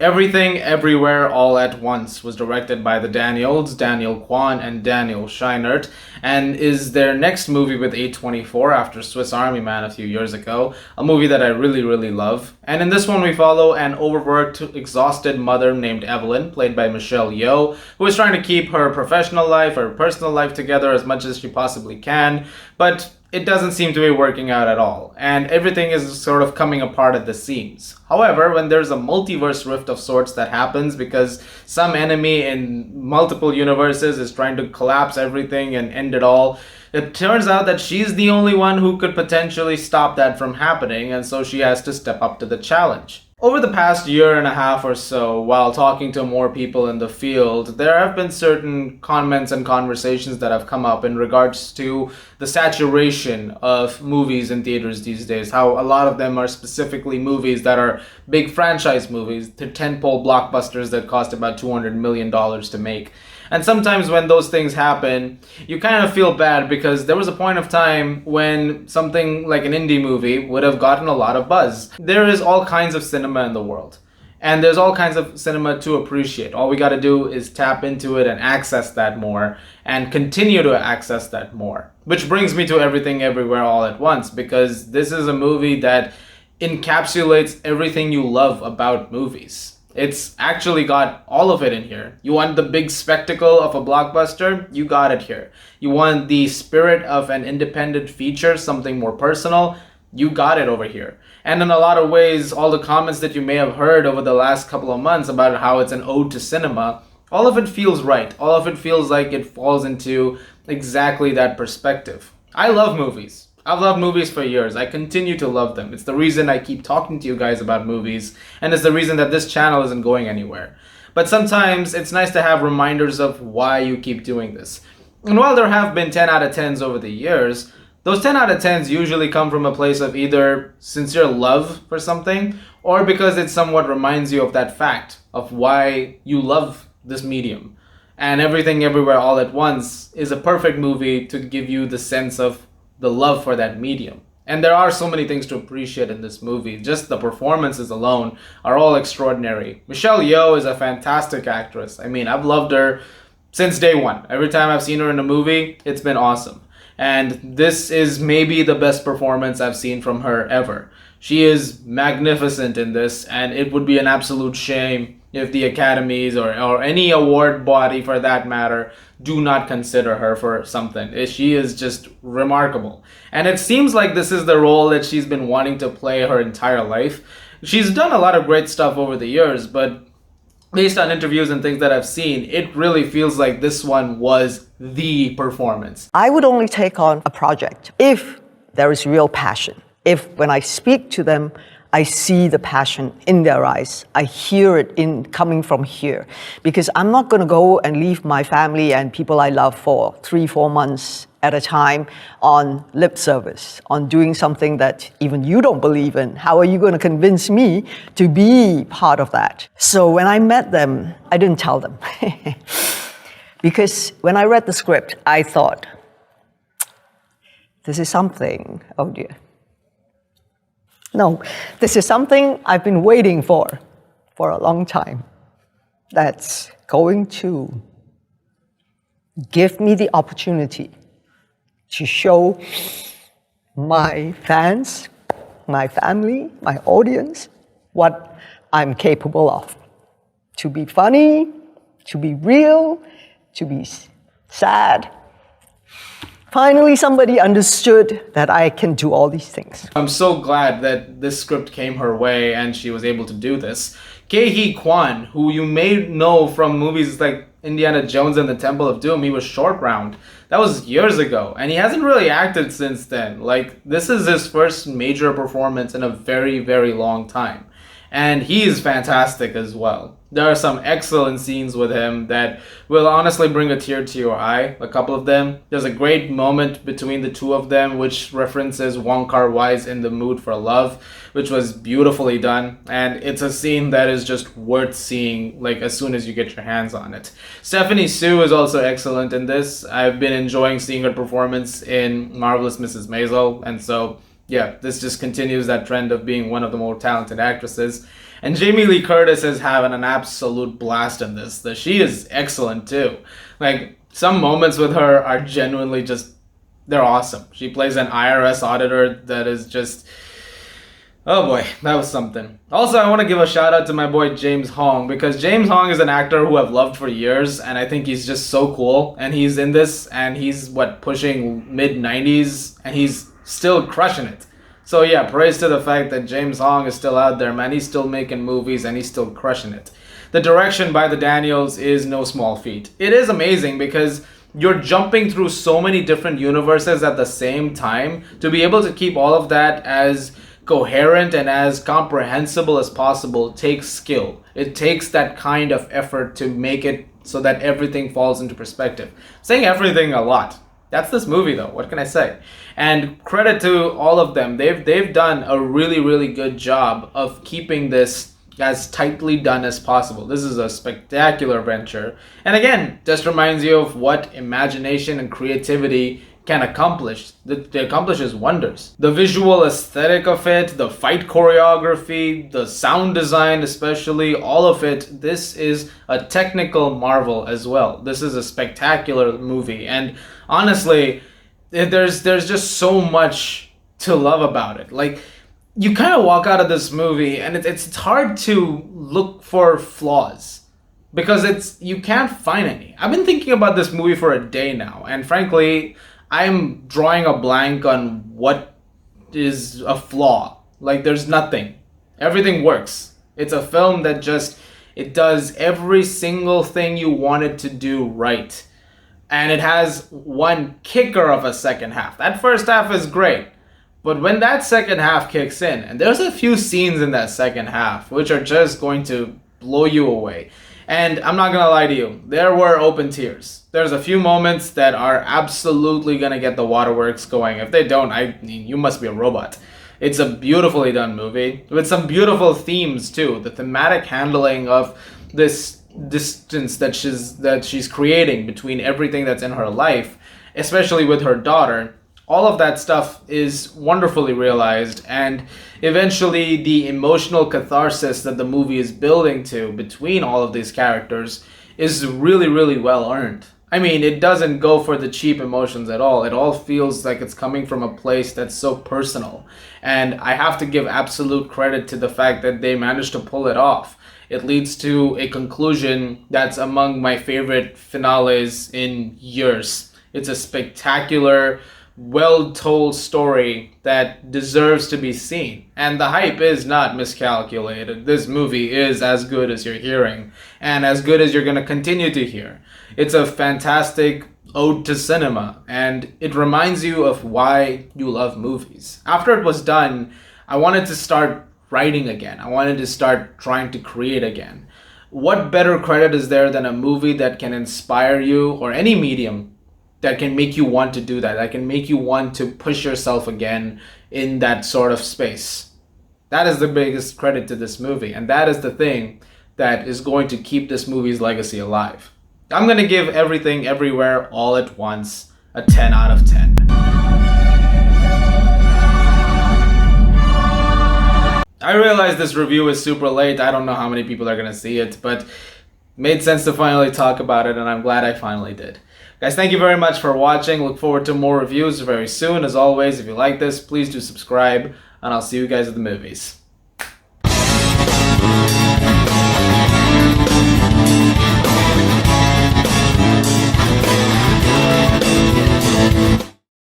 Everything, Everywhere, All at Once was directed by the Daniels, Daniel Kwan and Daniel Scheinert, and is their next movie with A24 after Swiss Army Man a few years ago, a movie that I really, really love. And in this one, we follow an overworked, exhausted mother named Evelyn, played by Michelle Yeoh, who is trying to keep her professional life, her personal life together as much as she possibly can, but it doesn't seem to be working out at all, and everything is sort of coming apart at the seams. However, when there's a multiverse rift of sorts that happens because some enemy in multiple universes is trying to collapse everything and end it all, it turns out that she's the only one who could potentially stop that from happening, and so she has to step up to the challenge. Over the past year and a half or so, while talking to more people in the field, there have been certain comments and conversations that have come up in regards to the saturation of movies in theaters these days. How a lot of them are specifically movies that are big franchise movies, the tentpole blockbusters that cost about $200 million to make. And sometimes when those things happen, you kind of feel bad because there was a point of time when something like an indie movie would have gotten a lot of buzz. There is all kinds of cinema in the world, and there's all kinds of cinema to appreciate. All we got to do is tap into it and access that more and continue to access that more. Which brings me to Everything Everywhere All at Once, because this is a movie that encapsulates everything you love about movies. It's actually got all of it in here. You want the big spectacle of a blockbuster? You got it here. You want the spirit of an independent feature, something more personal? You got it over here. And in a lot of ways, all the comments that you may have heard over the last couple of months about how it's an ode to cinema, all of it feels right. All of it feels like it falls into exactly that perspective. I love movies. I've loved movies for years. I continue to love them. It's the reason I keep talking to you guys about movies, and it's the reason that this channel isn't going anywhere. But sometimes it's nice to have reminders of why you keep doing this. And while there have been 10 out of 10s over the years, those 10 out of 10s usually come from a place of either sincere love for something, or because it somewhat reminds you of that fact of why you love this medium. And Everything Everywhere All at Once is a perfect movie to give you the sense of the love for that medium. And there are so many things to appreciate in this movie. Just the performances alone are all extraordinary. Michelle Yeoh is a fantastic actress. I mean, I've loved her since day one. Every time I've seen her in a movie, it's been awesome. And this is maybe the best performance I've seen from her ever. She is magnificent in this, and it would be an absolute shame if the academies or any award body for that matter do not consider her for something. She is just remarkable. And it seems like this is the role that she's been wanting to play her entire life. She's done a lot of great stuff over the years, but based on interviews and things that I've seen, it really feels like this one was the performance. I would only take on a project if there is real passion. If when I speak to them, I see the passion in their eyes. I hear it coming from here. Because I'm not going to go and leave my family and people I love for 3-4 months at a time on lip service, on doing something that even you don't believe in. How are you going to convince me to be part of that? So when I met them, I didn't tell them. Because when I read the script, I thought, this is something, oh dear. No, this is something I've been waiting for a long time. That's going to give me the opportunity to show my fans, my family, my audience, what I'm capable of. To be funny, to be real, to be sad. Finally, somebody understood that I can do all these things. I'm so glad that this script came her way and she was able to do this. Kei Kwan, who you may know from movies like Indiana Jones and the Temple of Doom, he was Short Round. That was years ago, and he hasn't really acted since then. Like, this is his first major performance in a very, very long time. And he is fantastic as well. There are some excellent scenes with him that will honestly bring a tear to your eye, a couple of them. There's a great moment between the two of them which references Wong Kar-wai's In the Mood for Love, which was beautifully done, and it's a scene that is just worth seeing like as soon as you get your hands on it. Stephanie Sue is also excellent in this. I've been enjoying seeing her performance in Marvelous Mrs. Maisel, and so yeah, this just continues that trend of being one of the more talented actresses. And Jamie Lee Curtis is having an absolute blast in this. She is excellent too. Like, some moments with her are genuinely just, they're awesome. She plays an IRS auditor that is just, oh boy, that was something. Also, I want to give a shout out to my boy James Hong, because James Hong is an actor who I've loved for years, and I think he's just so cool. And he's in this, and he's pushing mid 90s, and he's still crushing it. So yeah, praise to the fact that James Hong is still out there, man. He's still making movies and he's still crushing it. The direction by the Daniels is no small feat. It is amazing because you're jumping through so many different universes at the same time. To be able to keep all of that as coherent and as comprehensible as possible takes skill. It takes that kind of effort to make it so that everything falls into perspective. I'm saying everything a lot. That's this movie though, what can I say? And credit to all of them. They've done a really good job of keeping this as tightly done as possible. This is a spectacular venture. And again, just reminds you of what imagination and creativity can accomplish. It accomplishes wonders. The visual aesthetic of it, the fight choreography, the sound design especially, all of it, this is a technical marvel as well. This is a spectacular movie, and honestly, there's just so much to love about it. Like, you kind of walk out of this movie and it's hard to look for flaws, because you can't find any. I've been thinking about this movie for a day now, and frankly, I'm drawing a blank on what is a flaw. Like, there's nothing. Everything works. It's a film that it does every single thing you want it to do right. And it has one kicker of a second half. That first half is great. But when that second half kicks in, and there's a few scenes in that second half which are just going to blow you away. And I'm not gonna lie to you, there were open tears. There's a few moments that are absolutely gonna get the waterworks going. If they don't, I mean, you must be a robot. It's a beautifully done movie with some beautiful themes too. The thematic handling of this distance that she's creating between everything that's in her life, especially with her daughter. All of that stuff is wonderfully realized, and eventually the emotional catharsis that the movie is building to between all of these characters is really well earned. I mean, it doesn't go for the cheap emotions at all. It all feels like it's coming from a place that's so personal. And I have to give absolute credit to the fact that they managed to pull it off. It leads to a conclusion that's among my favorite finales in years. It's a spectacular, well-told story that deserves to be seen. And the hype is not miscalculated. This movie is as good as you're hearing, and as good as you're going to continue to hear. It's a fantastic ode to cinema, and it reminds you of why you love movies. After it was done, I wanted to start writing again. I wanted to start trying to create again. What better credit is there than a movie that can inspire you, or any medium that can make you want to do that can make you want to push yourself again in that sort of space? That is the biggest credit to this movie, and that is the thing that is going to keep this movie's legacy alive. I'm going to give Everything Everywhere All at Once a 10 out of 10. I realize this review is super late. I don't know how many people are going to see it, but it made sense to finally talk about it, and I'm glad I finally did. Guys, thank you very much for watching. Look forward to more reviews very soon. As always, if you like this, please do subscribe, and I'll see you guys at the movies.